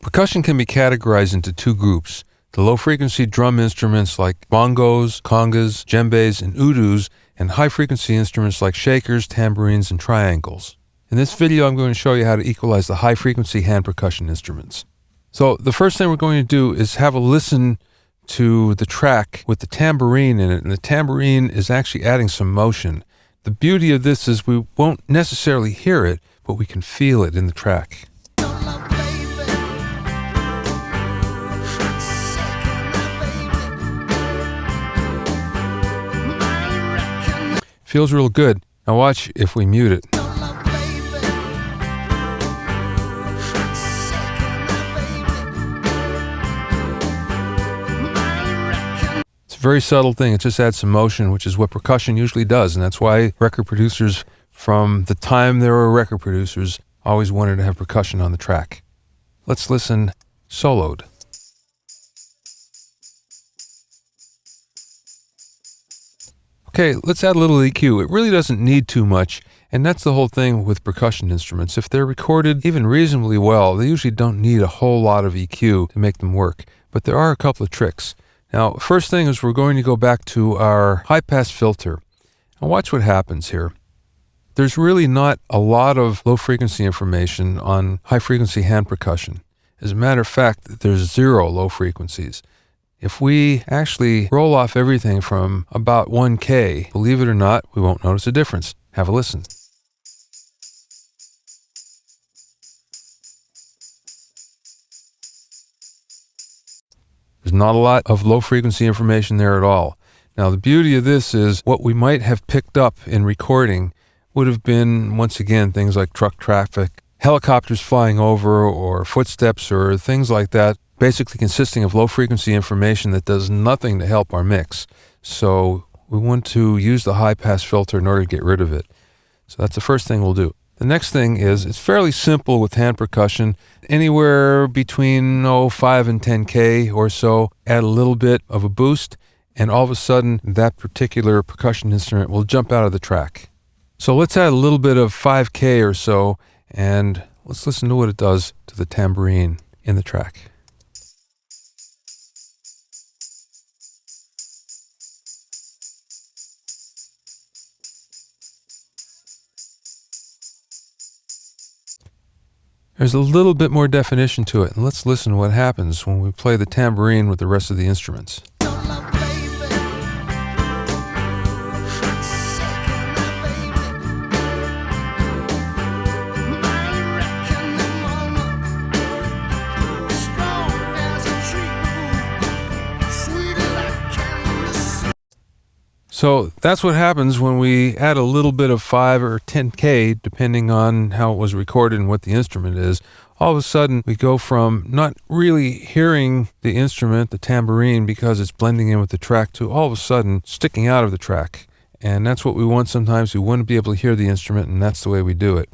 Percussion can be categorized into two groups: the low-frequency drum instruments like bongos, congas, djembes, and udus, and high-frequency instruments like shakers, tambourines, and triangles. In this video, I'm going to show you how to equalize the high-frequency hand percussion instruments. So the first thing we're going to do is have a listen to the track with the tambourine in it, and the tambourine is actually adding some motion. The beauty of this is we won't necessarily hear it, but we can feel it in the track. Feels real good. Now watch if we mute it. It's a very subtle thing. It just adds some motion, which is what percussion usually does. And that's why record producers, from the time there were record producers, always wanted to have percussion on the track. Let's listen soloed. Okay, let's add a little EQ. It really doesn't need too much, and that's the whole thing with percussion instruments. If they're recorded even reasonably well, they usually don't need a whole lot of EQ to make them work, but there are a couple of tricks. Now, first thing is we're going to go back to our high-pass filter, and watch what happens here. There's really not a lot of low-frequency information on high-frequency hand percussion. As a matter of fact, there's 0 low frequencies. If we actually roll off everything from about 1K, believe it or not, we won't notice a difference. Have a listen. There's not a lot of low frequency information there at all. Now, the beauty of this is what we might have picked up in recording would have been, once again, things like truck traffic, helicopters flying over, or footsteps, or things like that, basically consisting of low-frequency information that does nothing to help our mix. So we want to use the high-pass filter in order to get rid of it. So that's the first thing we'll do. The next thing is, it's fairly simple with hand percussion. Anywhere between 5 and 10K or so, add a little bit of a boost, and all of a sudden, that particular percussion instrument will jump out of the track. So let's add a little bit of 5K or so, and let's listen to what it does to the tambourine in the track. There's a little bit more definition to it, and let's listen to what happens when we play the tambourine with the rest of the instruments. So that's what happens when we add a little bit of 5 or 10K, depending on how it was recorded and what the instrument is. All of a sudden, we go from not really hearing the instrument, the tambourine, because it's blending in with the track, to all of a sudden sticking out of the track. And that's what we want sometimes. We want to be able to hear the instrument, and that's the way we do it.